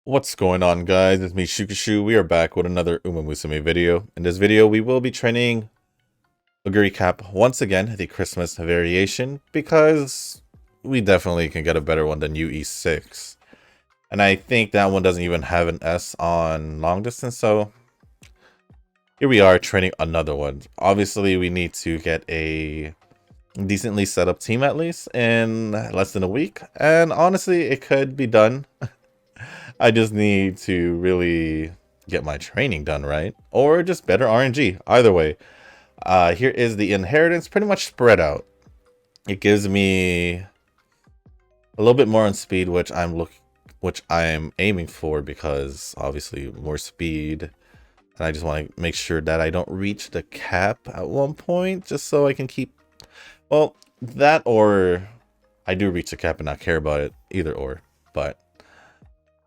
What's going on, guys? It's me, Shukashu. We are back with another Musume video. In this video, we will be training Oguri Cap once again, the Christmas variation, because we definitely can get a better one than UE6. And I think that one doesn't even have an S on long distance, so here we are training another one. Obviously, we need to get a decently set up team at least in less than a week, and honestly, it could be done. I just need to really get my training done right, or just better RNG. Either way, here is the inheritance, pretty much spread out. It gives me a little bit more on speed, which I'm aiming for, because obviously more speed, and I just want to make sure that I don't reach the cap at one point, just so I can keep, well, that, or I do reach the cap and not care about it, either or. But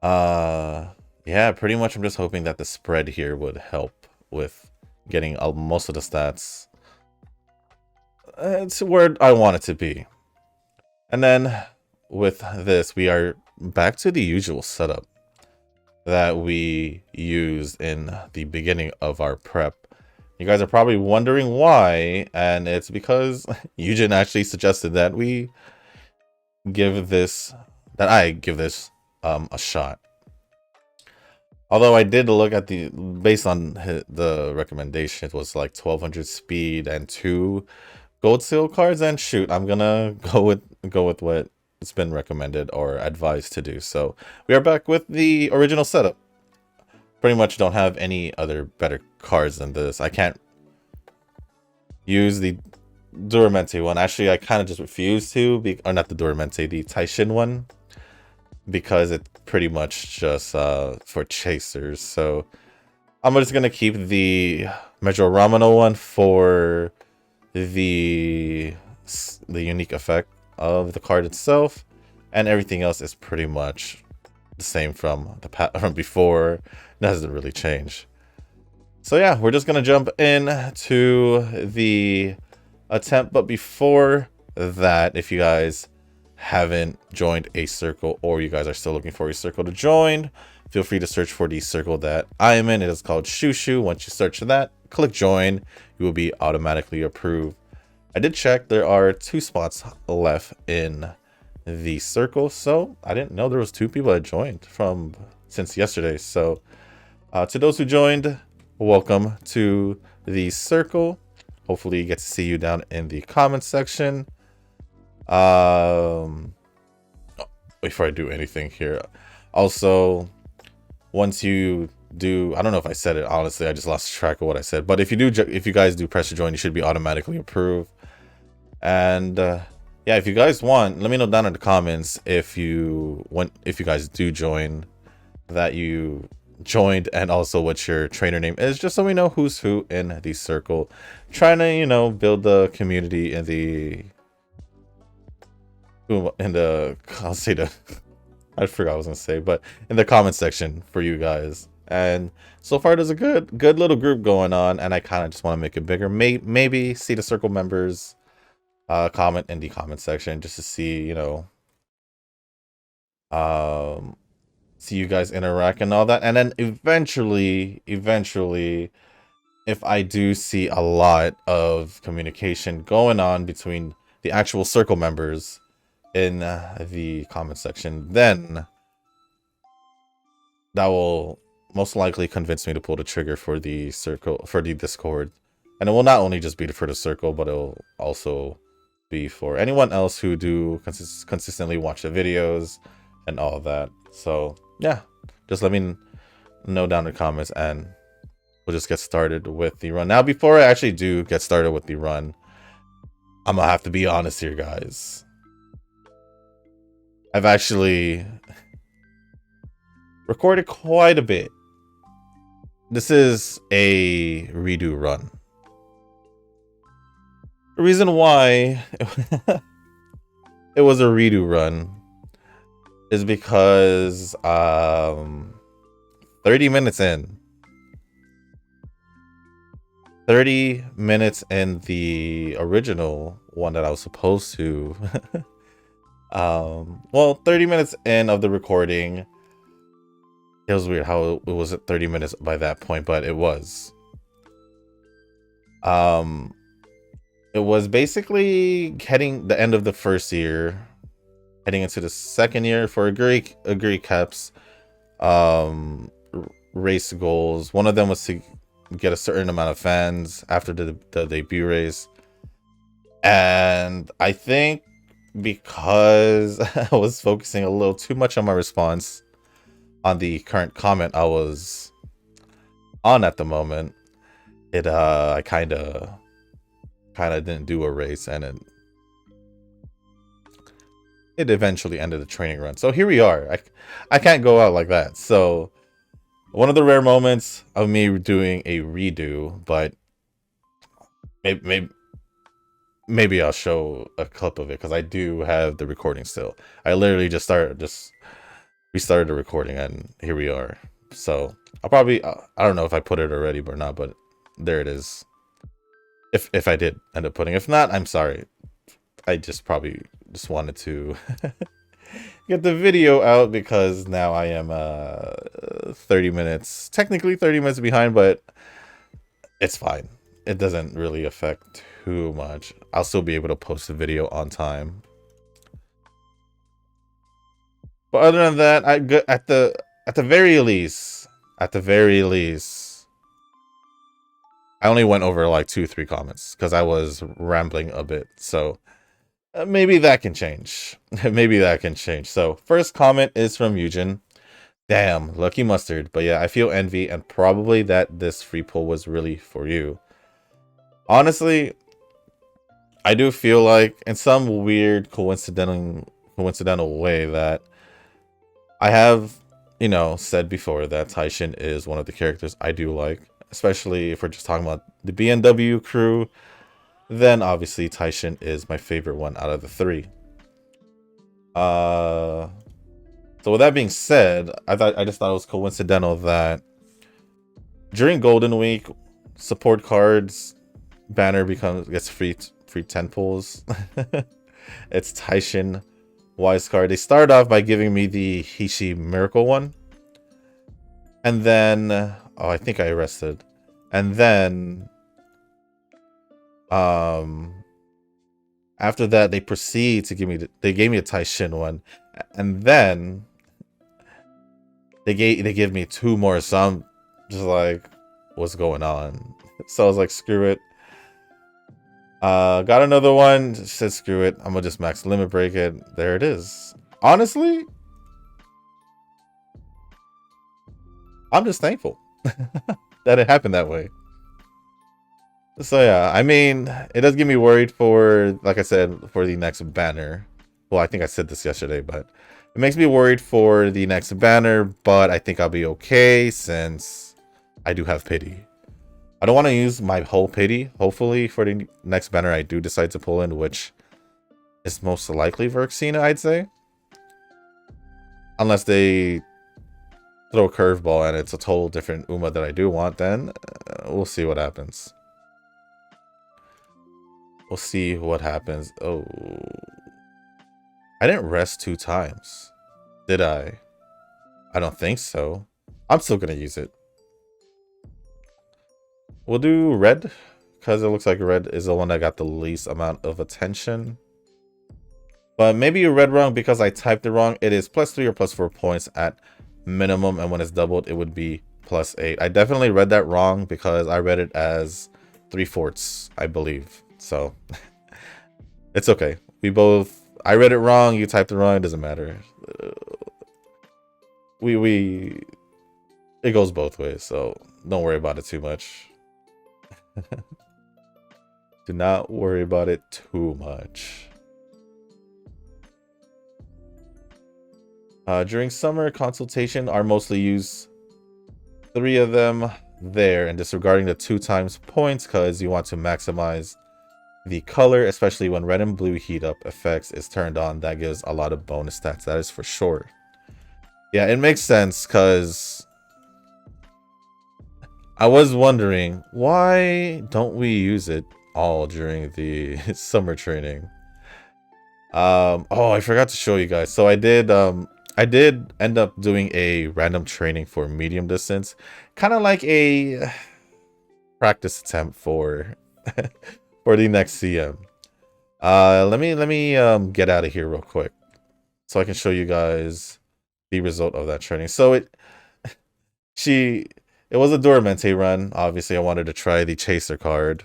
yeah, pretty much I'm just hoping that the spread here would help with getting most of the stats to where I want it to be. And then with this, we are back to the usual setup that we used in the beginning of our prep. You guys are probably wondering why, and it's because Eugen actually suggested that I give this a shot. Although I did look at based on the recommendation, it was like 1200 speed and 2 gold seal cards, and shoot, I'm gonna go with what it's been recommended or advised to do. So we are back with the original setup. Pretty much don't have any other better cards than this. I can't use the Duramente one. Actually, I kind of just refuse to, or not the Duramente, the Taishin one, because it's pretty much just for chasers. So I'm just gonna keep the Metro Ramano one for the unique effect of the card itself, and everything else is pretty much the same from before. It doesn't really change. So yeah, we're just gonna jump in to the attempt, but before that, if you guys haven't joined a circle, or you guys are still looking for a circle to join, feel free to search for the circle that I am in. It is called Shushu. Once you search that, click join, you will be automatically approved. I did check, there are 2 spots left in the circle, so I didn't know there was 2 people that joined since yesterday. So to those who joined, welcome to the circle. Hopefully you get to see you down in the comments section. Before I do anything here, also, once you do, I don't know if I said it, honestly, I just lost track of what I said, but if you guys do press to join, you should be automatically approved. And yeah, if you guys want, let me know down in the comments if you guys do join, that you joined, and also what your trainer name is, just so we know who's who in the circle. Trying to, you know, build the community in the I'll say I forgot what I was gonna say, but in the comment section for you guys. And so far there's a good little group going on, and I kind of just want to make it bigger. Maybe see the circle members comment in the comment section, just to see, you know, see you guys interact and all that. And then eventually, if I do see a lot of communication going on between the actual circle members in the comment section, then that will most likely convince me to pull the trigger for the Discord. And it will not only just be for the circle, but it will also be for anyone else who do consistently watch the videos and all of that. So yeah, just let me know down in the comments, and we'll just get started with the run. Now, before I actually do get started with the run, I'm gonna have to be honest here, guys. I've actually recorded quite a bit. This is a redo run. The reason why it was a redo run is because 30 minutes in, 30 minutes in the original one that I was supposed to. Well, 30 minutes in of the recording. It was weird how it was at 30 minutes by that point, but it was. It was basically heading the end of the first year, heading into the second year for Oguri Cap's race goals. One of them was to get a certain amount of fans after the debut race, and I think because I was focusing a little too much on my response on the current comment I was on at the moment, I kind of didn't do a race, and it eventually ended the training run. So here we are. I can't go out like that. So one of the rare moments of me doing a redo, but maybe I'll show a clip of it because I do have the recording still. I literally just restarted the recording, and here we are. So I'll probably, I don't know if I put it already or not, but there it is. If I did end up putting, if not, I'm sorry. I probably wanted to get the video out because now I am 30 minutes, technically 30 minutes behind, but it's fine. It doesn't really affect too much. I'll still be able to post the video on time. But other than that, at the very least, I only went over like 2-3 comments because I was rambling a bit. So maybe that can change. Maybe that can change. So first comment is from Eugen. Damn, lucky mustard. But yeah, I feel envy and probably that this free pull was really for you. Honestly, I do feel like in some weird coincidental way that I have, said before that Taishin is one of the characters I do like, especially if we're just talking about the BMW crew. Then obviously Taishin is my favorite one out of the 3. So with that being said, I just thought it was coincidental that during Golden Week, support cards banner gets free 10 pulls. It's Taishin Wise card. They started off by giving me the Hishi Miracle one, and then I think I rested, and then after that they proceed to they gave me a Taishin one, and then they give me 2 more. So I'm just like, what's going on? So I was like, screw it. Got another one, said screw it, I'm gonna just max limit break it. There it is. Honestly, I'm just thankful that it happened that way. So yeah, I mean, it does get me worried for, like I said, for the next banner. Well, I think I said this yesterday, but it makes me worried for the next banner, but I think I'll be okay since I do have pity. I don't want to use my whole pity, hopefully, for the next banner I do decide to pull in, which is most likely Verxina, I'd say. Unless they throw a curveball and it's a total different Uma that I do want, then we'll see what happens. We'll see what happens. Oh. I didn't rest 2 times. Did I? I don't think so. I'm still going to use it. We'll do red, because it looks like red is the one that got the least amount of attention. But maybe you read wrong because I typed it wrong. It is +3 or +4 points at minimum, and when it's doubled, it would be +8. I definitely read that wrong because I read it as 3/4, I believe. So it's okay. I read it wrong, you typed it wrong, it doesn't matter. It goes both ways, so don't worry about it too much. Do not worry about it too much. During summer consultation, are mostly used 3 of them there and disregarding the 2 times points because you want to maximize the color, especially when red and blue heat up effects is turned on. That gives a lot of bonus stats. That is for sure. Yeah, it makes sense because I was wondering, why don't we use it all during the summer training? Oh, I forgot to show you guys. So I did end up doing a random training for medium distance, kind of like a practice attempt for for the next CM. Let me get out of here real quick so I can show you guys the result of that training. So she it was a Duramente run. Obviously, I wanted to try the chaser card,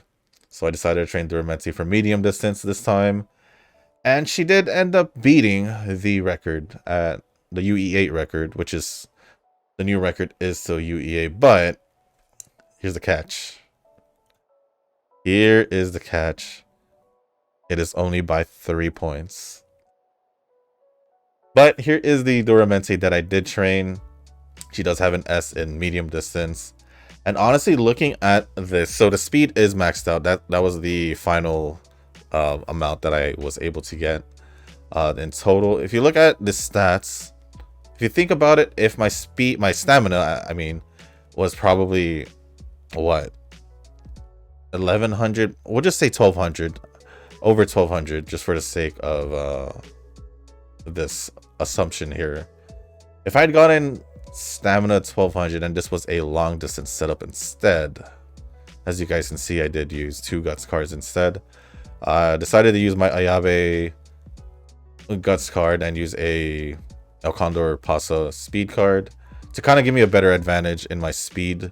so I decided to train Duramente for medium distance this time. And she did end up beating the record at the UE8 record, which is the new record is still UE8. But here's the catch. Here is the catch. It is only by 3 points. But here is the Duramente that I did train. She does have an S in medium distance. And honestly, looking at this, so the speed is maxed out. That was the final amount that I was able to get in total. If you look at the stats, if you think about it, if my stamina, I mean, was probably what, 1100, we'll just say 1200, over 1200, just for the sake of this assumption here. If I'd gotten stamina 1200 and this was a long distance setup instead, as you guys can see, I did use 2 guts cards instead. I decided to use my Ayabe guts card and use a El Condor Pasa speed card to kind of give me a better advantage in my speed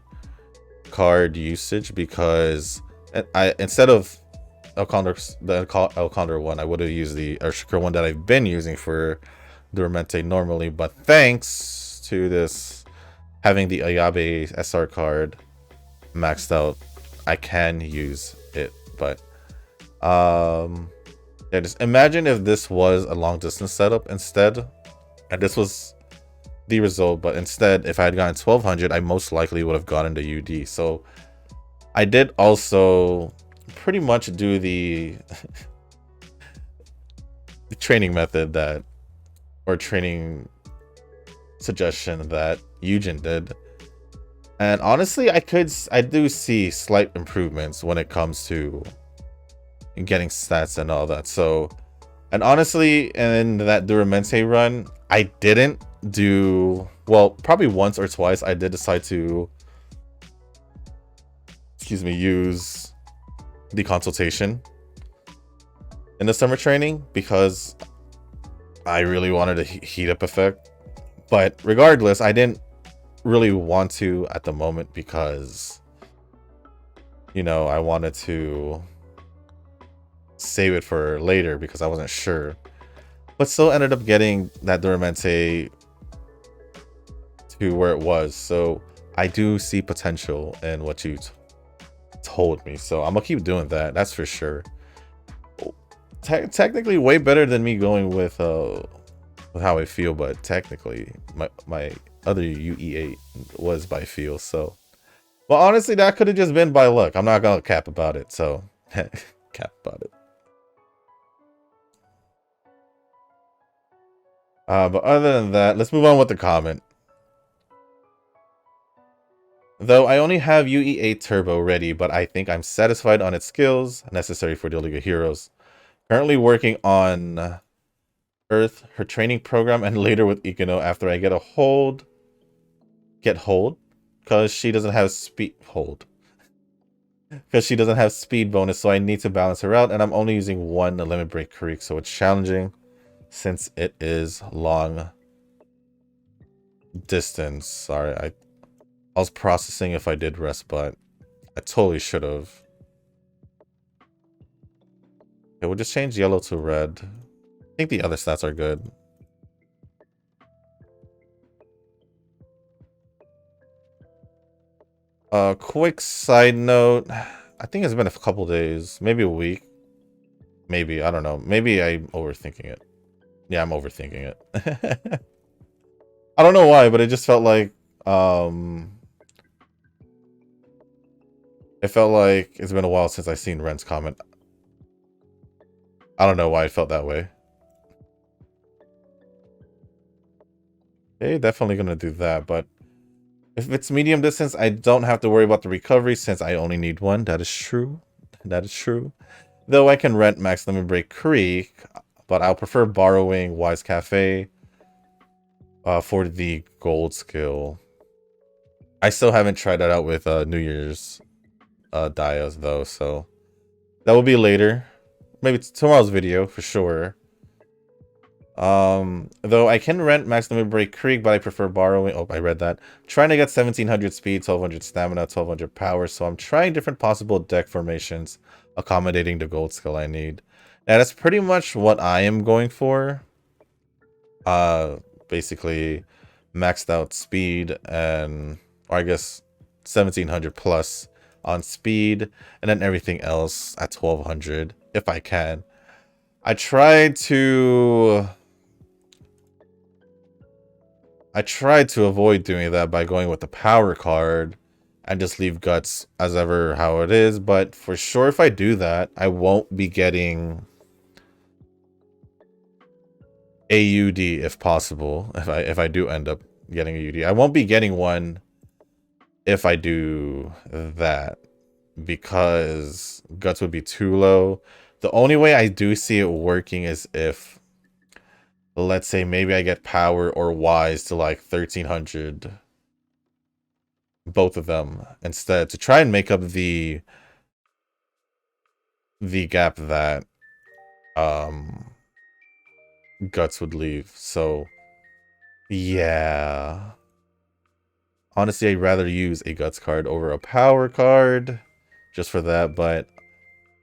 card usage, because I, instead of El Condor one, I would have used the Urshiker one that I've been using for Duramente normally, but thanks to this having the Ayabe SR card maxed out, I can use it. But yeah, just imagine if this was a long distance setup instead, and this was the result, but instead if I had gotten 1200, I most likely would have gotten the UD. So I did also pretty much do the the training method that, or training suggestion that Eugen did, and honestly I do see slight improvements when it comes to getting stats and all that. So, and honestly, in that Duramente run, I didn't do well. Probably once or twice I did decide to, excuse me, use the consultation in the summer training because I really wanted a heat up effect. But regardless, I didn't really want to at the moment because, you know, I wanted to save it for later because I wasn't sure. But still ended up getting that Duramente to where it was. So I do see potential in what you told me. So I'm gonna keep doing that. That's for sure. Technically way better than me going with how I feel, but technically my other UE8 was by feel. So, well, honestly, that could have just been by luck. I'm not gonna cap about it. So cap about it. But other than that, let's move on with the comment. Though I only have UE8 Turbo ready, but I think I'm satisfied on its skills necessary for the League of Heroes. Currently working on Earth, her training program, and later with Ikuno after I get hold, because she doesn't have speed because she doesn't have speed bonus, so I need to balance her out, and I'm only using one Limit Break Creek, so it's challenging since it is long distance. Sorry, I was processing if I did rest, but I totally should have. Okay, we'll just change yellow to red. I think the other stats are good. Quick side note. I think it's been a couple days, maybe a week. Maybe, I don't know. Maybe I'm overthinking it. Yeah, I'm overthinking it. I don't know why, but it just felt like it felt like it's been a while since I've seen Ren's comment. I don't know why I felt that way. Okay, definitely gonna do that, but If it's medium distance, I don't have to worry about the recovery since I only need one. That is true. That is true. Though I can rent Max Lemon Break Creek, but I'll prefer borrowing Wise Cafe for the gold skill. I still haven't tried that out with New Year's Dias though, so that will be later. Maybe it's tomorrow's video for sure. Though I can rent Max Limit Break Creek, but I prefer borrowing. Oh, I read that. Trying to get 1700 speed, 1200 stamina, 1200 power. So I'm trying different possible deck formations, accommodating the gold skill I need. Now that's pretty much what I am going for. Basically maxed out speed and, or I guess 1700 plus on speed, and then everything else at 1200 if I can. I tried to avoid doing that by going with the power card and just leave guts as ever how it is, but for sure if I do that, I won't be getting AUD if possible. If I do end up getting a UD, I won't be getting one if I do that because guts would be too low. The only way I do see it working is if, let's say, maybe I get power or wise to like 1300, both of them instead, to try and make up the gap that guts would leave. So yeah, honestly, I'd rather use a guts card over a power card just for that, but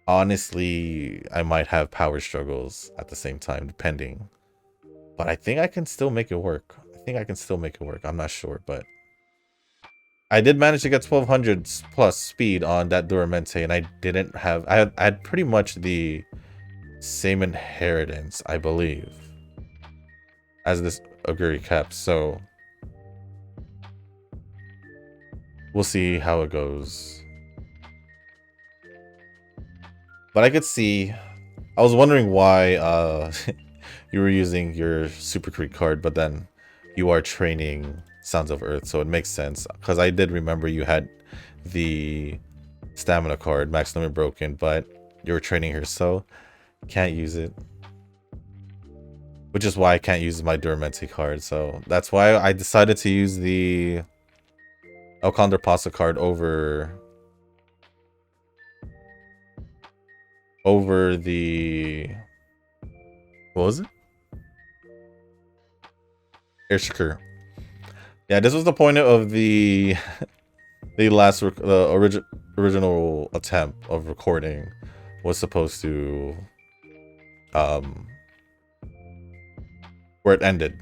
honestly, I might have power struggles at the same time, depending. But I think I can still make it work. I'm not sure, but I did manage to get 1200 plus speed on that Duramente, and I didn't have... I had pretty much the same inheritance, I believe, as this Oguri Cap, so we'll see how it goes. But I could see... I was wondering why you were using your Super Creek card, but then you are training Sounds of Earth, so it makes sense. Because I did remember you had the stamina card, Max Limit Broken, but you were training her, so can't use it. Which is why I can't use my Duramente card, so that's why I decided to use the El Condor Pasa card over the... what was it? Air Shakur. Yeah, this was the point of the last original attempt of recording was supposed to where it ended.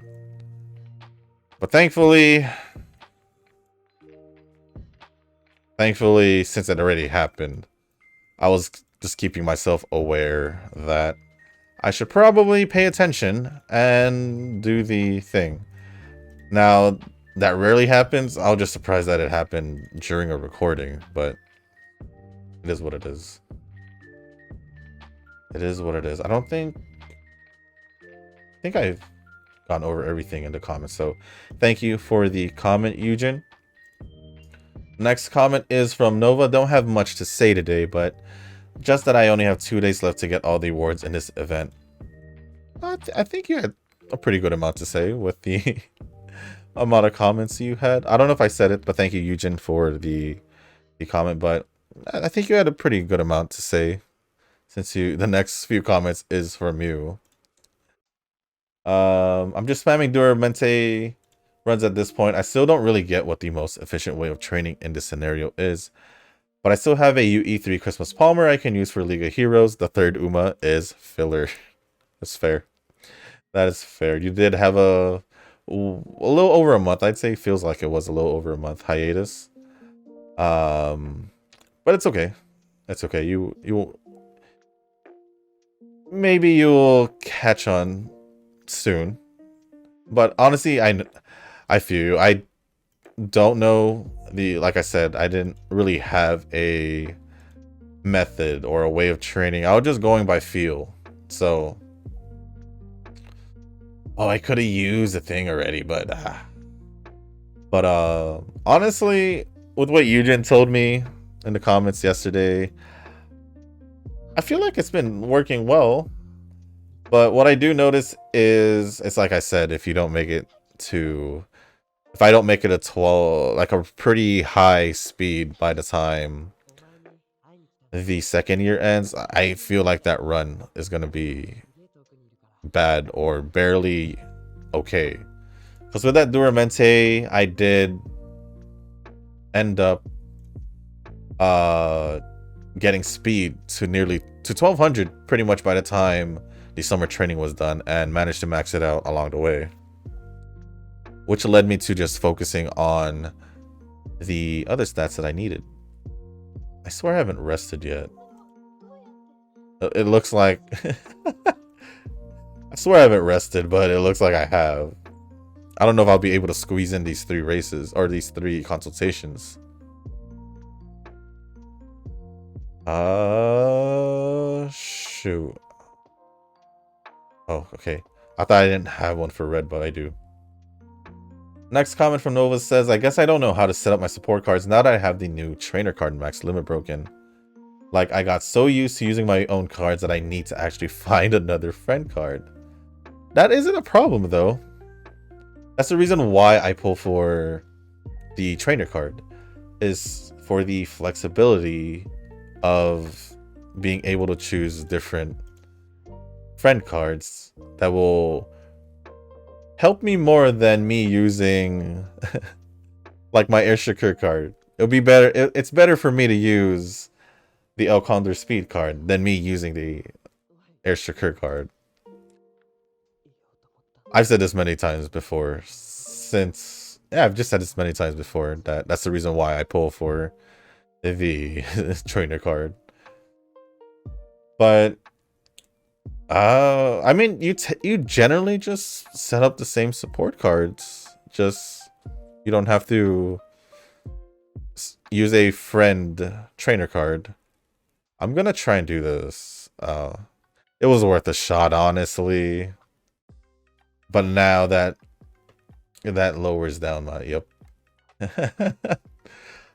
But thankfully since it already happened, I was just keeping myself aware that I should probably pay attention and do the thing. Now, that rarely happens. I was just surprised that it happened during a recording, but it is what it is. It is what it is. I think I've gone over everything in the comments, so thank you for the comment, Eugen. Next comment is from Nova. Don't have much to say today, but just that I only have 2 days left to get all the awards in this event. I think you had a pretty good amount to say with the amount of comments you had. I don't know if I said it, but thank you, Eugen, for the comment. But I think you had a pretty good amount to say, since the next few comments is from you. I'm just spamming Duramente runs at this point. I still don't really get what the most efficient way of training in this scenario is, but I still have a UE3 Christmas Palmer I can use for League of Heroes. The third Uma is filler. That's fair. That is fair. You did have a little over a month. I'd say feels like it was a little over a month hiatus. But it's okay. It's okay. You maybe you'll catch on soon. But honestly, I feel you. I don't know like I said, I didn't really have a method or a way of training. I was just going by feel. So I could have used the thing already, but But honestly, with what Eugen told me in the comments yesterday, I feel like it's been working well. But what I do notice is, it's like I said, if I don't make it a 12, like a pretty high speed by the time the second year ends, I feel like that run is going to be bad or barely okay. Because with that Duramente, I did end up getting speed to nearly to 1200 pretty much by the time the summer training was done, and managed to max it out along the way, which led me to just focusing on the other stats that I needed. I swear I haven't rested yet. It looks like I swear I haven't rested, but it looks like I have. I don't know if I'll be able to squeeze in these 3 races or these 3 consultations. Shoot. Oh, okay. I thought I didn't have one for red, but I do. Next comment from Nova says, I guess I don't know how to set up my support cards now that I have the new trainer card max limit broken. Like, I got so used to using my own cards that I need to actually find another friend card. That isn't a problem, though. That's the reason why I pull for the trainer card, is for the flexibility of being able to choose different friend cards that will help me more than me using like my Air Shakur card. It'll be better. It's better for me to use the El Condor speed card than me using the Air Shakur card. I've said this many times before, I've just said this many times before, that's the reason why I pull for the trainer card. But I mean, you generally just set up the same support cards. Just, you don't have to use a friend trainer card. I'm gonna try and do this. It was worth a shot, honestly. But now that lowers down my, yep.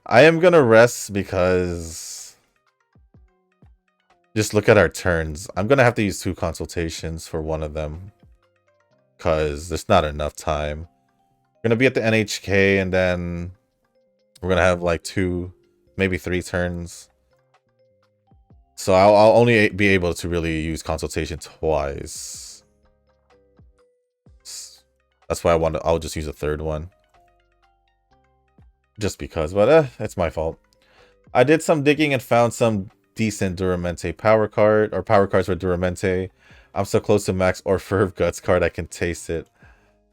I am gonna rest because just look at our turns. I'm gonna have to use 2 consultations for one of them because there's not enough time. We're gonna be at the NHK and then we're gonna have like 2, maybe 3 turns. So I'll only be able to really use consultation twice. That's why I'll just use a 3rd one. Just because, but it's my fault. I did some digging and found some decent Duramente power cards for Duramente. I'm so close to max or Ferv Guts card, I can taste it.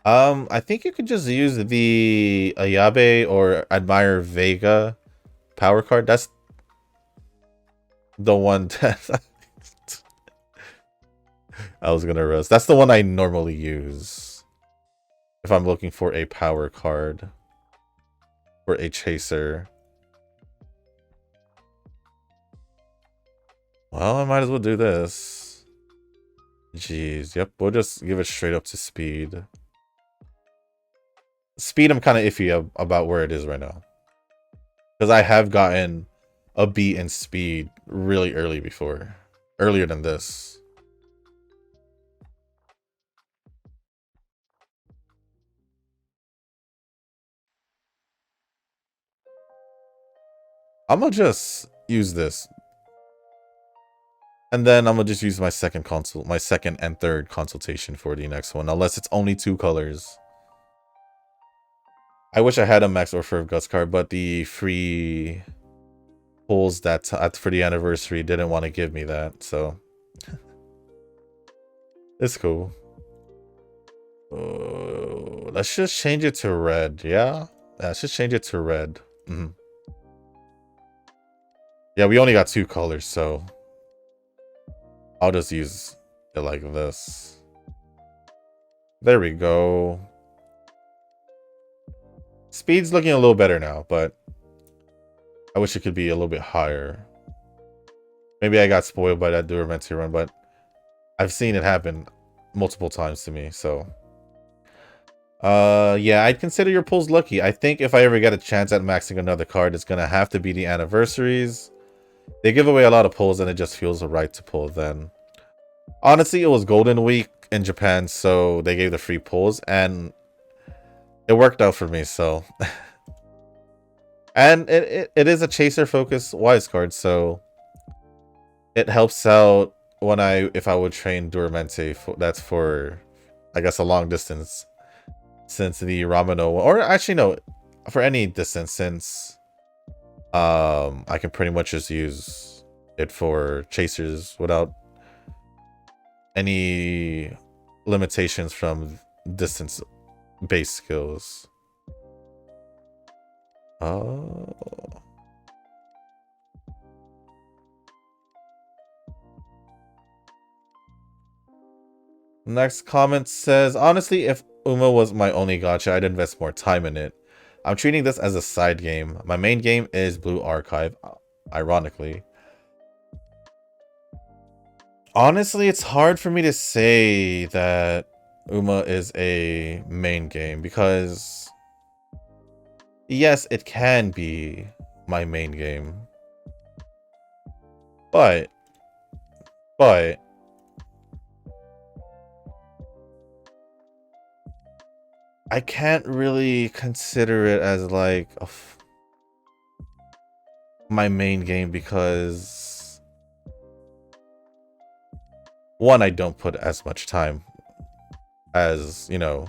I think you could just use the Ayabe or Admire Vega power card. That's the one that I was gonna rest. That's the one I normally use if I'm looking for a power card or a chaser. Well, I might as well do this. Jeez, yep, we'll just give it straight up to speed. Speed, I'm kind of iffy about where it is right now. Because I have gotten a B in speed really early before. Earlier than this. I'm gonna just use this. And then I'm gonna just use my second and 3rd consultation for the next one. Unless it's only 2 colors. I wish I had a Max or Ferv Guts card, but the free pulls that for the anniversary didn't want to give me that, so it's cool. Let's just change it to red, yeah? Let's just change it to red. Yeah, we only got 2 colors, so I'll just use it like this. There we go. Speed's looking a little better now, but I wish it could be a little bit higher. Maybe I got spoiled by that Duramente run, but I've seen it happen multiple times to me, so Yeah, I'd consider your pulls lucky. I think if I ever get a chance at maxing another card, it's gonna have to be the anniversaries. They give away a lot of pulls and it just feels right to pull then. Honestly, it was Golden Week in Japan, so they gave the free pulls and it worked out for me, so. And it is a chaser focus wise card, so it helps out when if I would train Duramente, that's for I guess a long distance, since the Ramino, or actually no, for any distance, since I can pretty much just use it for chasers without any limitations from distance based skills. Oh. Next comment says, honestly, if Uma was my only gacha, I'd invest more time in it. I'm treating this as a side game. My main game is Blue Archive, ironically. Honestly, it's hard for me to say that Uma is a main game because yes, it can be my main game. But I can't really consider it as like my main game because one, I don't put as much time as, you know,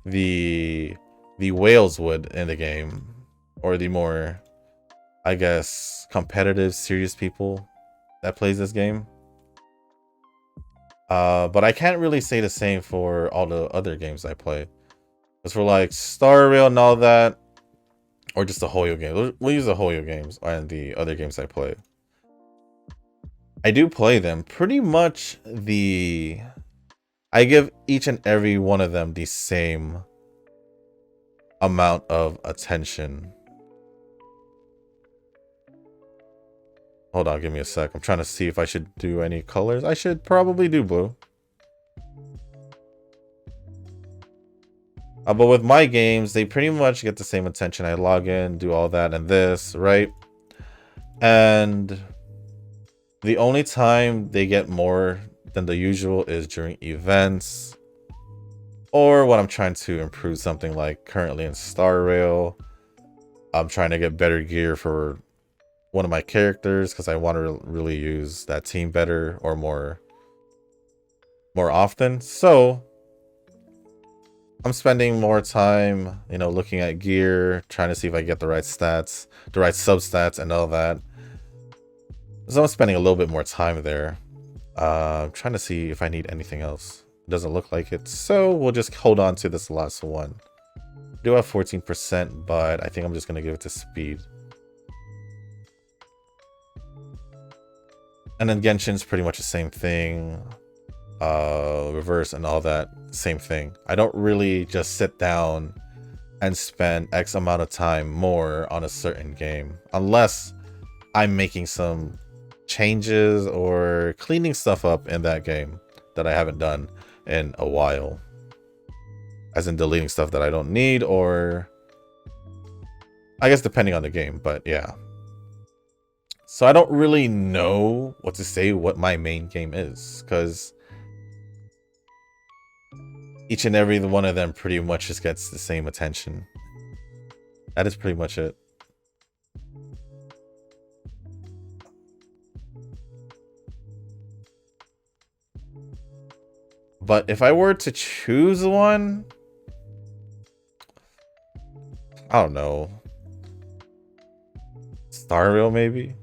the whales would in the game, or the more, I guess, competitive, serious people that plays this game. But I can't really say the same for all the other games I play. As for like Star Rail and all that, or just the Hoyo game. We'll use the Hoyo games and the other games I play. I do play them pretty much I give each and every one of them the same amount of attention. Hold on, give me a sec. I'm trying to see if I should do any colors. I should probably do blue. But with my games, they pretty much get the same attention. I log in, do all that and this, right? And the only time they get more than the usual is during events, or when I'm trying to improve something, like currently in Star Rail. I'm trying to get better gear for one of my characters because I want to really use that team better or more often. So I'm spending more time, you know, looking at gear, trying to see if I get the right stats, the right substats and all that. So I'm spending a little bit more time there. I'm trying to see if I need anything else. Doesn't look like it, so we'll just hold on to this last one. I do have 14%, but I think I'm just going to give it to speed. And then Genshin's pretty much the same thing. Reverse and all that, same thing. I don't really just sit down and spend X amount of time more on a certain game unless I'm making some changes or cleaning stuff up in that game that I haven't done in a while, as in deleting stuff that I don't need, or I guess depending on the game. But yeah, so I don't really know what to say what my main game is, because each and every one of them pretty much just gets the same attention. That is pretty much it. But if I were to choose one, I don't know. Star Rail, maybe?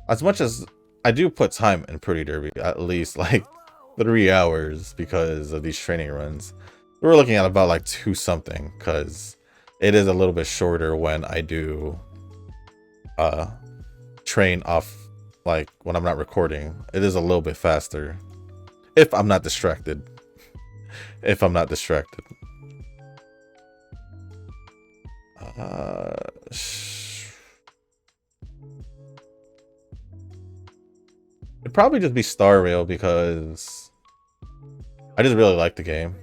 As much as I do put time in Pretty Derby, at least like 3 hours because of these training runs. We're looking at about like 2 something, because it is a little bit shorter when I do train off, like when I'm not recording. It is a little bit faster if I'm not distracted. If I'm not distracted. It'd probably just be Star Rail because I just really like the game.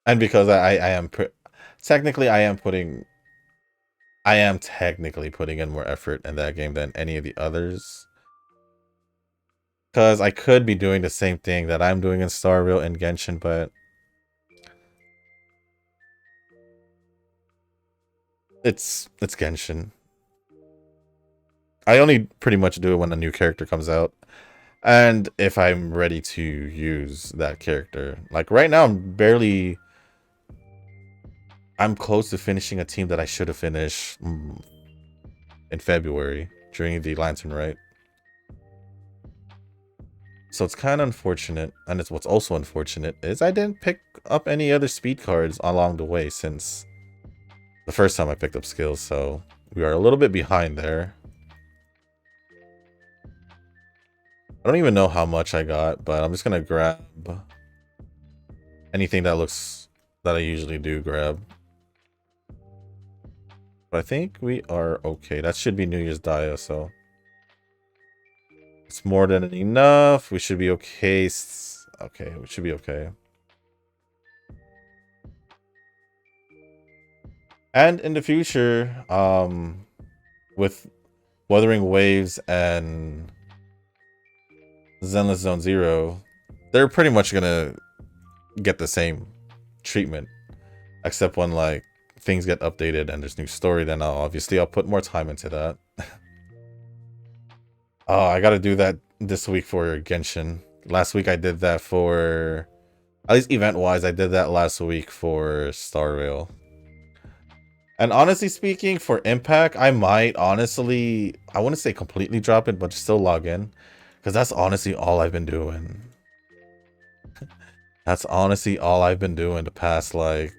And because I am technically I am technically putting in more effort in that game than any of the others. Because I could be doing the same thing that I'm doing in Star Rail and Genshin, but it's Genshin. I only pretty much do it when a new character comes out. And if I'm ready to use that character. Like right now I'm close to finishing a team that I should have finished in February during the Lantern Rite. So it's kind of unfortunate, and it's what's also unfortunate is I didn't pick up any other speed cards along the way since the first time I picked up skills, so we are a little bit behind there. I don't even know how much I got, but I'm just gonna grab anything that I usually do grab. But I think we are okay. That should be New Year's Dia, so it's more than enough. We should be okay. Okay, we should be okay. And in the future, with Wuthering Waves and Zenless Zone Zero, they're pretty much gonna get the same treatment, except when like things get updated and there's new story, then I'll put more time into that. Oh, I gotta do that this week for Genshin. Last week I did that for, at least event-wise, I did that last week for Star Rail. And honestly speaking, for Impact, I might honestly, I wouldn't say completely drop it, but still log in. Because that's honestly all I've been doing. That's honestly all I've been doing the past, like,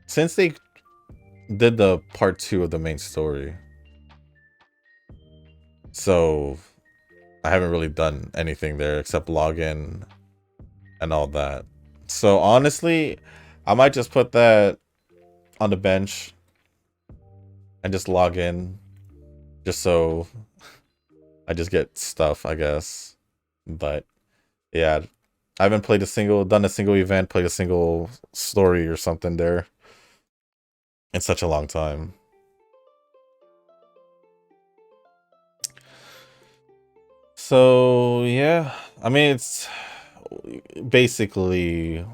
since they did the part 2 of the main story. So I haven't really done anything there except log in and all that. So honestly, I might just put that on the bench and just log in just so I just get stuff, I guess. But yeah, I haven't done a single event, played a single story or something there in such a long time. So yeah, I mean, it's basically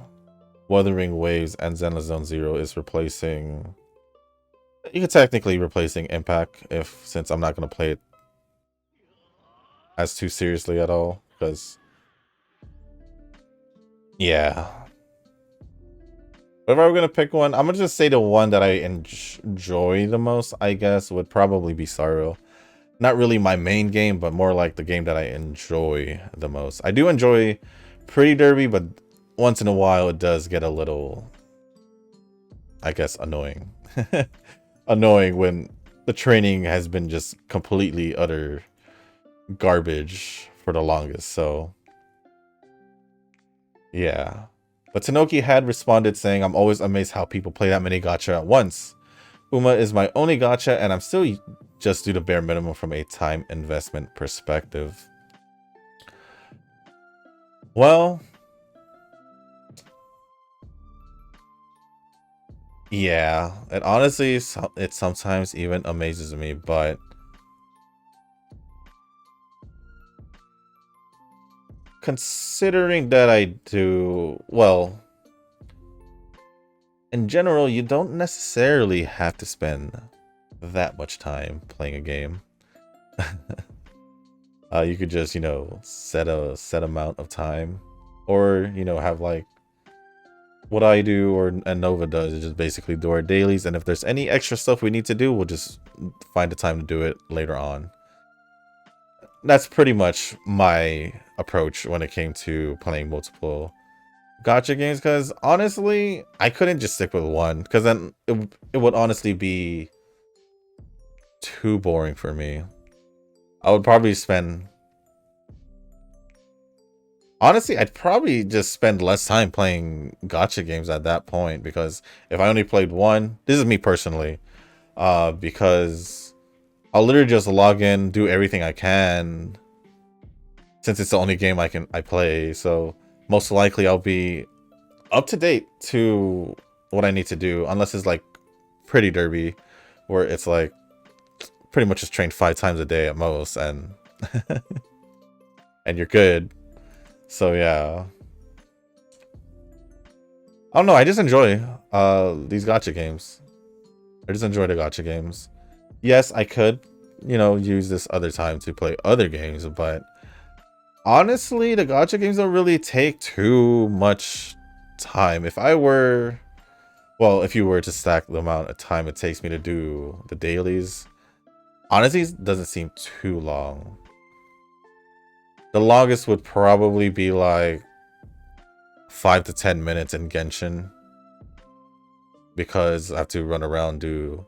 Wuthering Waves and Zenless Zone Zero is replacing, you could technically replacing Impact since I'm not going to play it as too seriously at all, because yeah. But if I were going to pick one, I'm going to just say the one that I enjoy the most, I guess, would probably be Star Rail. Not really my main game, but more like the game that I enjoy the most. I do enjoy Pretty Derby, but once in a while it does get a little, I guess, annoying. Annoying when the training has been just completely utter garbage for the longest, so yeah. But Tanoki had responded saying, I'm always amazed how people play that many gacha at once. Uma is my only gacha, and I'm still just do the bare minimum from a time investment perspective. Well, yeah, and honestly, it sometimes even amazes me, but considering that I do, well, in general, you don't necessarily have to spend that much time playing a game. You could just, set a set amount of time, or, have like what I do and Nova does is just basically do our dailies, and if there's any extra stuff we need to do, we'll just find the time to do it later on. That's pretty much my approach when it came to playing multiple gacha games, because honestly, I couldn't just stick with one, because then it would honestly be too boring for me. I would probably spend... Honestly, I'd probably just spend less time playing gacha games at that point, because if I only played one... This is me personally. Because I'll literally just log in, do everything I can, since it's the only game I play. So most likely I'll be up to date to what I need to do, unless it's like Pretty Derby, where it's like pretty much just train 5 times a day at most, and and you're good. So yeah, I don't know. I just enjoy these gacha games. I just enjoy the gacha games. Yes, I could, you know, use this other time to play other games, but honestly, the gacha games don't really take too much time. If I were, well, if you were to stack the amount of time it takes me to do the dailies, honestly, it doesn't seem too long. The longest would probably be like 5 to 10 minutes in Genshin, because I have to run around, do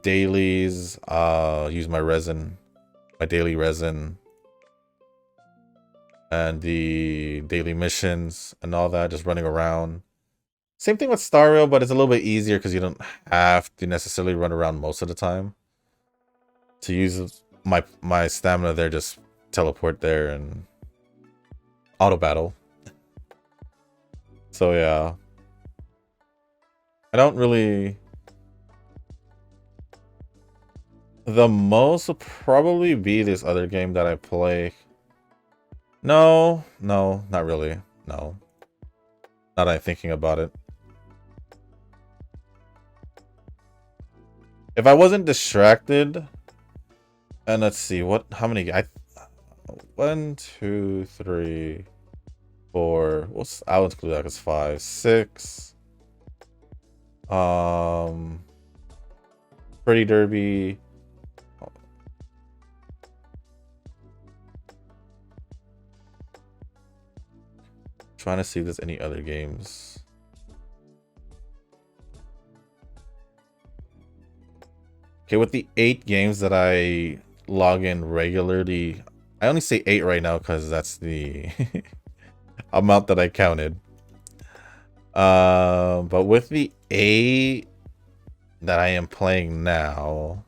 dailies, use my resin, my daily resin, and the daily missions and all that, just running around. Same thing with Star Rail, but it's a little bit easier because you don't have to necessarily run around most of the time. To use my stamina there, just teleport there and auto battle. So yeah, I don't really. The most will probably be this other game that I play. No, not really. No. Now that I'm thinking about it. If I wasn't distracted, and let's see, how many, 1, 2, 3, 4, I'll include that as 5, 6. Pretty Derby. Trying to see if there's any other games. Okay, with the 8 games that I log in regularly, I only say 8 right now because that's the amount that I counted. But with the 8 that I am playing now,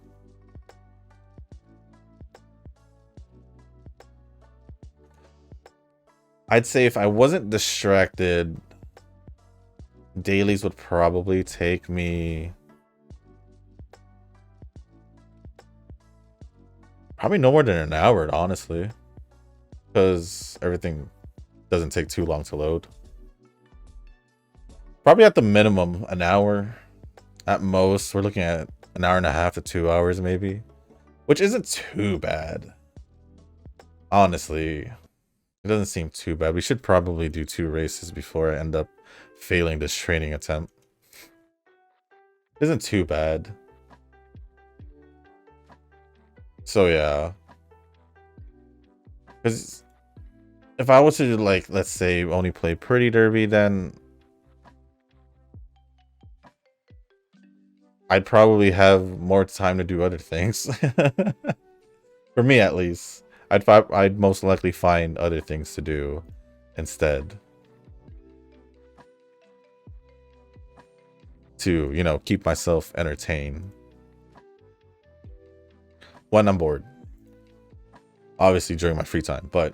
I'd say if I wasn't distracted, dailies would probably take me probably no more than an hour, honestly, because everything doesn't take too long to load. Probably at the minimum an hour. At most, we're looking at an hour and a half to 2 hours maybe, which isn't too bad. Honestly, it doesn't seem too bad. We should probably do 2 races before I end up failing this training attempt. Isn't too bad. So yeah, because if I was to, like, let's say only play Pretty Derby, then I'd probably have more time to do other things. For me, at least. I'd most likely find other things to do instead, to, you know, keep myself entertained when I'm bored. Obviously during my free time, but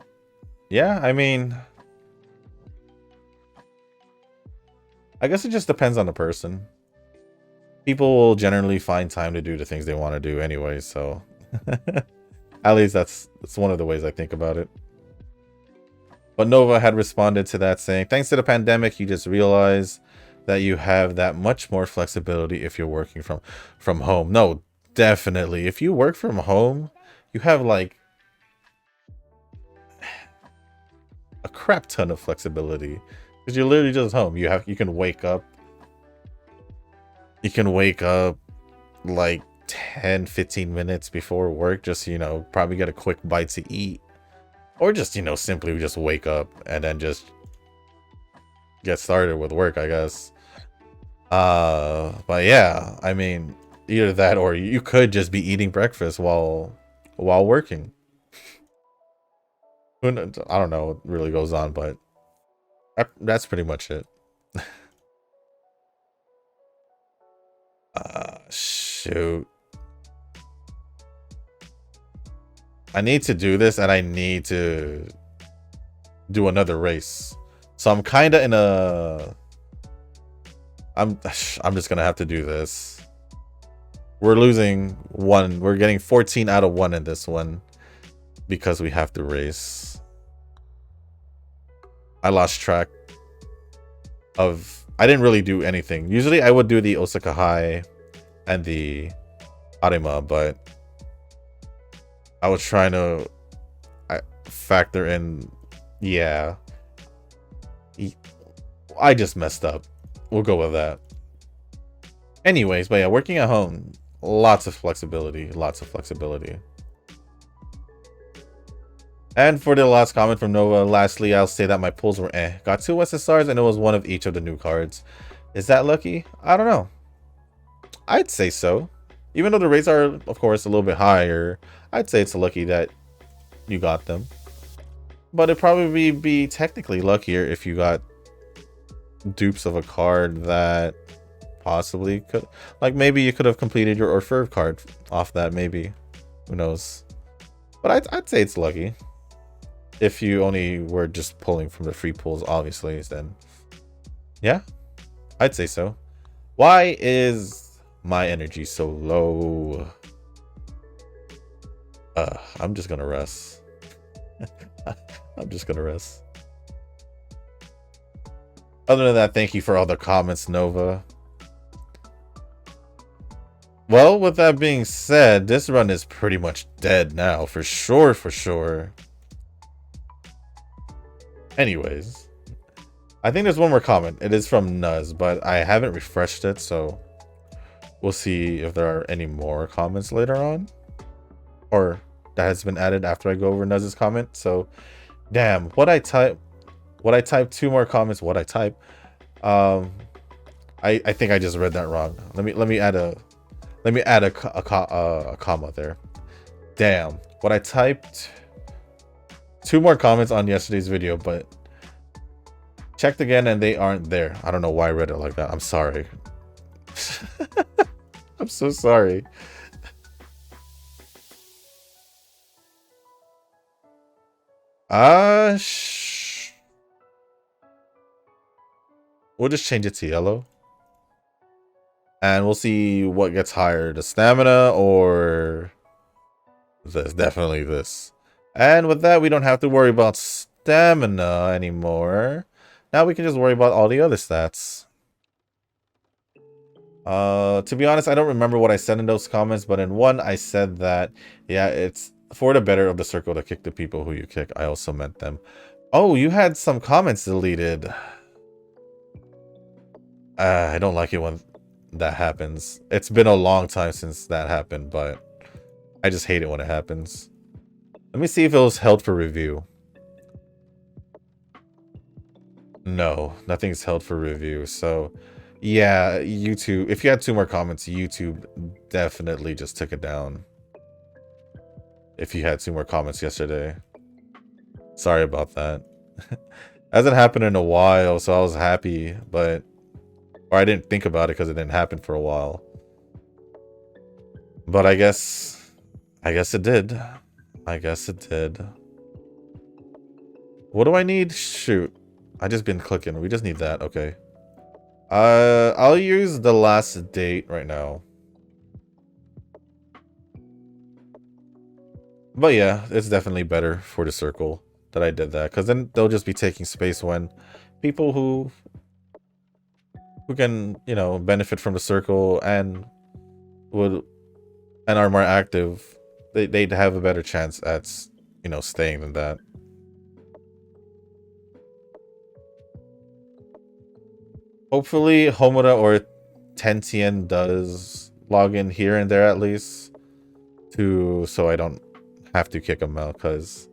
yeah, I mean, I guess it just depends on the person. People will generally find time to do the things they want to do anyway, so at least that's one of the ways I think about it. But Nova had responded to that saying, thanks to the pandemic, you just realize that you have that much more flexibility if you're working from home. No, definitely. If you work from home, you have like a crap ton of flexibility, because you're literally just home. You can wake up. You can wake up like 10-15 minutes before work, just, you know, probably get a quick bite to eat, or just, you know, simply just wake up and then just get started with work, I guess. But yeah, I mean, either that or you could just be eating breakfast while working. I don't know what really goes on, but that's pretty much it. Shoot. I need to do this, and I need to do another race. So I'm kind of in a... I'm just gonna have to do this. We're losing 1. We're getting 14 out of 1 in this one because we have to race. I lost track of... I didn't really do anything. Usually I would do the Osaka High and the Arima, but I was trying to factor in... Yeah. I just messed up. We'll go with that. Anyways, but yeah, working at home, lots of flexibility. Lots of flexibility. And for the last comment from Nova, lastly, I'll say that my pulls were eh. Got 2 SSRs and it was one of each of the new cards. Is that lucky? I don't know. I'd say so. Even though the rates are, of course, a little bit higher, I'd say it's lucky that you got them. But it'd probably be technically luckier if you got dupes of a card that possibly could... Like, maybe you could have completed your Orfev card off that, maybe. Who knows? But I'd say it's lucky. If you only were just pulling from the free pulls, obviously, then... Yeah, I'd say so. Why is my energy so low? I'm just gonna rest. I'm just gonna rest. Other than that, thank you for all the comments, Nova. Well, with that being said, this run is pretty much dead now, for sure, for sure. Anyways, I think there's one more comment. It is from Nuz, but I haven't refreshed it, so we'll see if there are any more comments later on, or that has been added after I go over Nuz's comment. So, damn, what I type 2 more comments. What I type, I think I just read that wrong. Let me add a comma there. Damn, what I typed. 2 more comments on yesterday's video, but checked again and they aren't there. I don't know why I read it like that. I'm sorry. I'm so sorry. We'll just change it to yellow. And we'll see what gets higher, the stamina or this. Definitely this. And with that, we don't have to worry about stamina anymore. Now we can just worry about all the other stats. To be honest, I don't remember what I said in those comments, but in one I said that, yeah, it's for the better of the circle to kick the people who you kick. I also meant them. Oh, you had some comments deleted. I don't like it when that happens. It's been a long time since that happened, but I just hate it when it happens. Let me see if it was held for review. No, nothing's held for review. So, yeah, YouTube, if you had 2 more comments, YouTube definitely just took it down. If you had 2 more comments yesterday. Sorry about that. Hasn't happened in a while, so I was happy, but... Or I didn't think about it because it didn't happen for a while. But I guess it did. I guess it did. What do I need? Shoot. I just been clicking. We just need that. Okay. I'll use the last date right now. But yeah, it's definitely better for the circle that I did that. Because then they'll just be taking space when people who can, you know, benefit from the circle and are more active, they'd have a better chance at, you know, staying than that. Hopefully Homura or Tentien does log in here and there at least, so I don't have to kick him out, because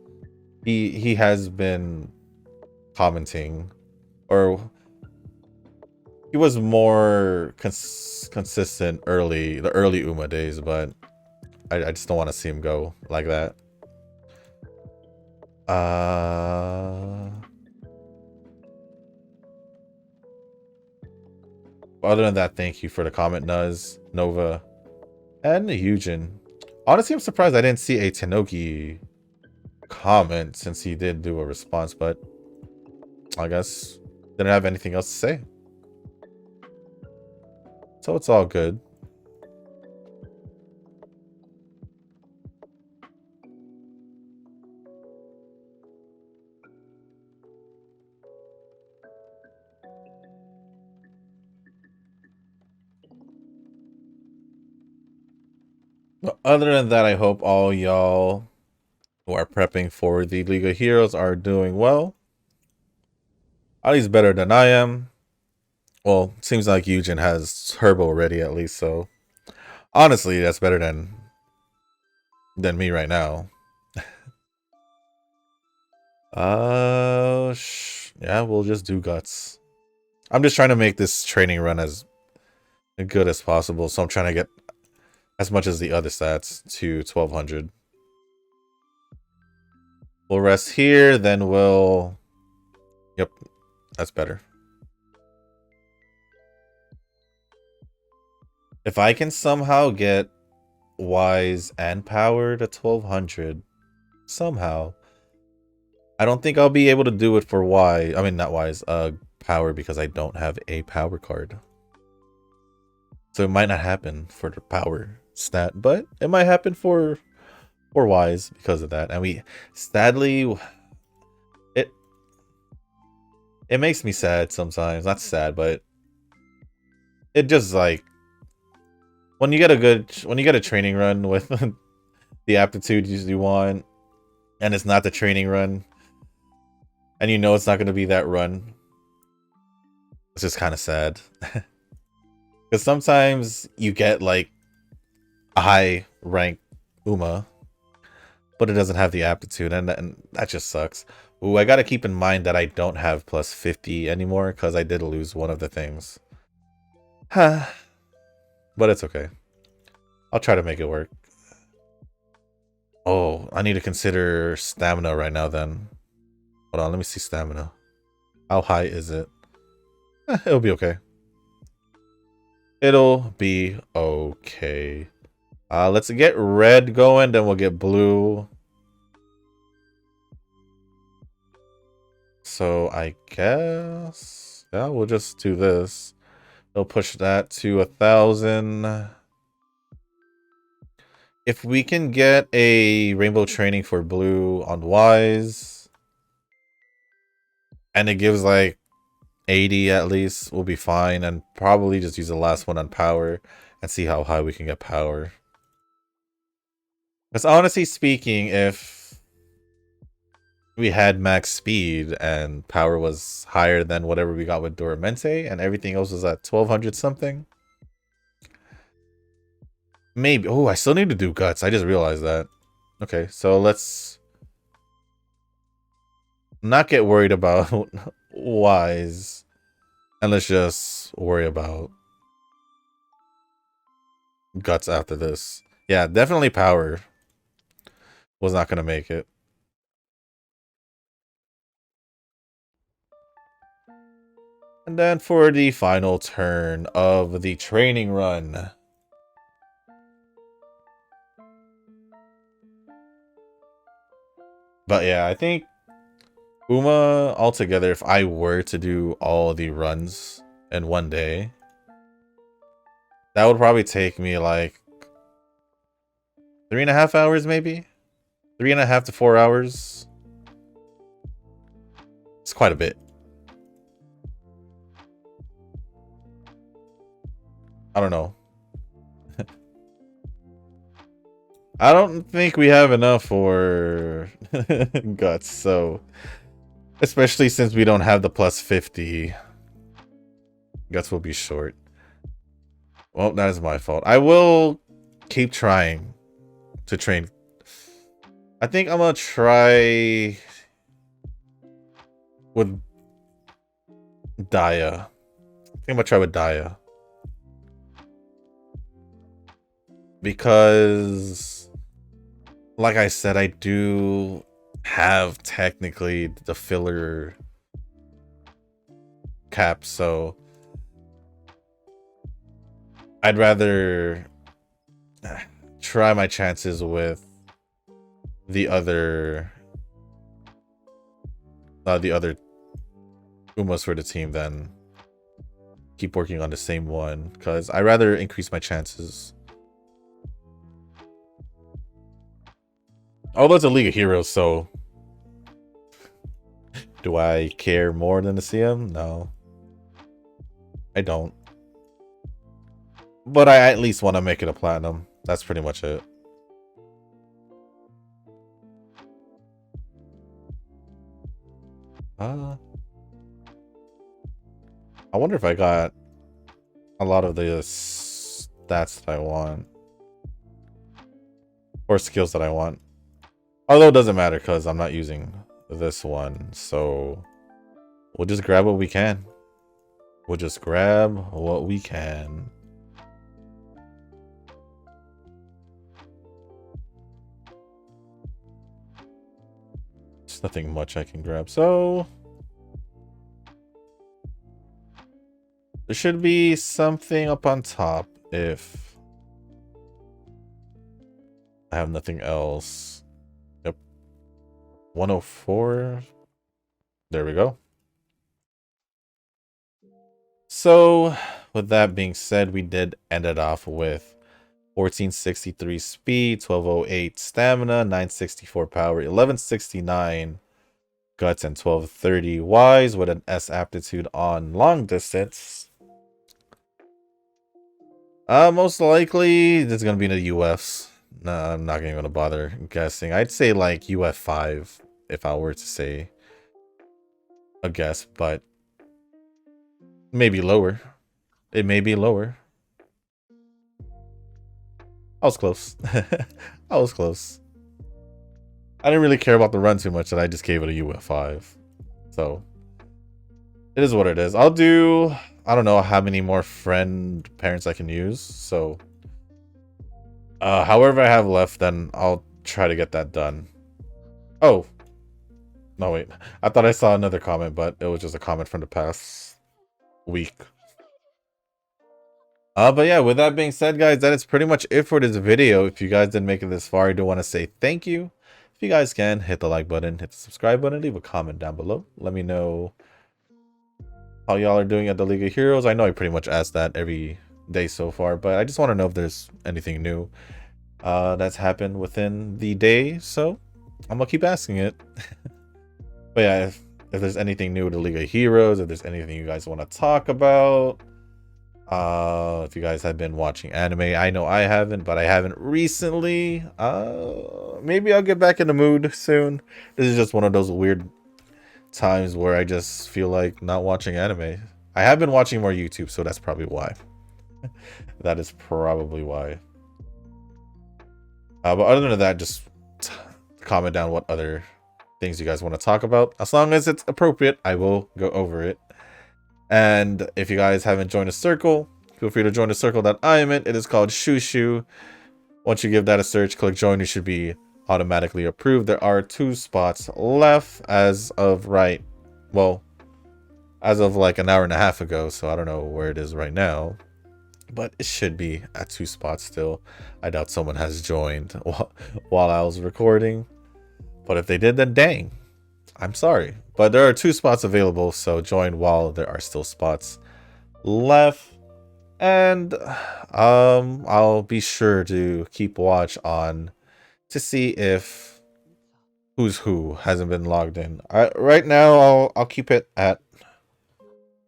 he has been commenting, or he was more consistent the early Uma days, but I just don't want to see him go like that. Other than that, thank you for the comment, Nova, and Eugen. Honestly, I'm surprised I didn't see a Tenoki comment since he did do a response, but I guess didn't have anything else to say. So it's all good. But other than that, I hope all y'all who are prepping for the League of Heroes are doing well. At least better than I am. Well, seems like Eugen has Turbo already at least, so honestly, that's better than me right now. Yeah, we'll just do guts. I'm just trying to make this training run as good as possible, so I'm trying to get as much as the other stats to 1200. We'll rest here, then we'll... Yep, that's better. If I can somehow get Wise and Power to 1200, somehow, I don't think I'll be able to do it for Wise. I mean, not Wise, Power, because I don't have a Power card. So it might not happen for the Power stat, but it might happen for Wise because of that. And we, sadly, it makes me sad sometimes. Not sad, but it just like when you get a training run with the aptitude you want, and it's not the training run, and you know it's not going to be that run, it's just kind of sad. Because sometimes you get like a high rank Uma, but it doesn't have the aptitude, and that just sucks. Ooh, I gotta keep in mind that I don't have plus 50 anymore because I did lose one of the things. Huh. But it's okay. I'll try to make it work. Oh, I need to consider stamina right now then. Hold on, let me see stamina. How high is it? It'll be okay. It'll be okay. Let's get red going, then we'll get blue. So I guess, yeah, we'll just do this. They'll push that to 1000. If we can get a rainbow training for blue on Wise, and it gives like 80 at least, we'll be fine. And probably just use the last one on power and see how high we can get power. Because honestly speaking, if we had max speed and power was higher than whatever we got with Doramente and everything else was at 1200 something, maybe. Oh, I still need to do guts. I just realized that. Okay, so let's not get worried about Wise, and let's just worry about guts after this. Yeah, definitely power was not going to make it. And then for the final turn of the training run. But yeah, I think Uma altogether, if I were to do all the runs in one day, that would probably take me like 3.5 hours, maybe 3.5 to 4 hours. It's quite a bit. I don't know. I don't think we have enough for guts, so especially since we don't have the plus 50, guts will be short. Well, that is my fault. I will keep trying to train. I think I'm gonna try with Daya. I think I'm gonna try with Daya. Because, like I said, I do have technically the filler cap, so I'd rather try my chances with the other the other Umas for the team than keep working on the same one, because I'd rather increase my chances. Although it's a League of Heroes, so do I care more than to see him? No. I don't. But I at least want to make it a platinum. That's pretty much it. I wonder if I got a lot of the stats that I want. Or skills that I want. Although it doesn't matter because I'm not using this one. So we'll just grab what we can. We'll just grab what we can. There's nothing much I can grab. So there should be something up on top if I have nothing else. Yep. 104. There we go. So with that being said, we did end it off with 1463 speed, 1208 stamina, 964 power, 1169 guts, and 1230 wise with an S aptitude on long distance. Most likely this is gonna be in the UFs. No, I'm not even gonna bother guessing. I'd say like UF 5 if I were to say a guess, but maybe lower. It may be lower. I was close. I was close. I didn't really care about the run too much, and I just gave it a UF 5. So it is what it is. I'll do, I don't know how many more friend parents I can use. So however I have left, then I'll try to get that done. Oh. No, wait. I thought I saw another comment, but it was just a comment from the past week. But yeah, with that being said, guys, that is pretty much it for this video. If you guys didn't make it this far, I do want to say thank you. If you guys can, hit the like button, hit the subscribe button, leave a comment down below. Let me know how y'all are doing at the League of Heroes. I know I pretty much asked that every day so far, but I just want to know if there's anything new that's happened within the day. So I'm gonna keep asking it. But yeah, if there's anything new with the League of Heroes, if there's anything you guys want to talk about, if you guys have been watching anime, I know I haven't, but I haven't recently. Maybe I'll get back in the mood soon. This is just one of those weird times where I just feel like not watching anime. I have been watching more YouTube, so that's probably why. That is probably why. But other than that, just comment down what other things you guys want to talk about. As long as it's appropriate, I will go over it. And if you guys haven't joined a circle, feel free to join the circle that I am in. It is called Shushu. Once you give that a search, click join. You should be automatically approved. There are 2 spots left as of like an hour and a half ago. So I don't know where it is right now, but it should be at 2 spots still. I doubt someone has joined while I was recording. But if they did, then dang, I'm sorry. But there are 2 spots available, so join while there are still spots left. And I'll be sure to keep watch on to see if who's who hasn't been logged in. Right now, I'll keep it at,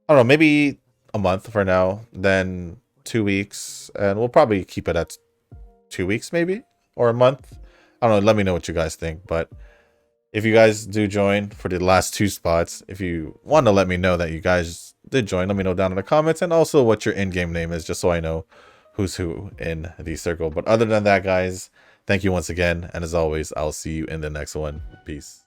I don't know, maybe a month for now, then 2 weeks, and we'll probably keep it at 2 weeks maybe, or a month. I don't know, let me know what you guys think. But if you guys do join for the last 2 spots, if you want to let me know that you guys did join, let me know down in the comments, and also what your in-game name is, just so I know who's who in the circle. But other than that, guys, thank you once again, and as always, I'll see you in the next one. Peace.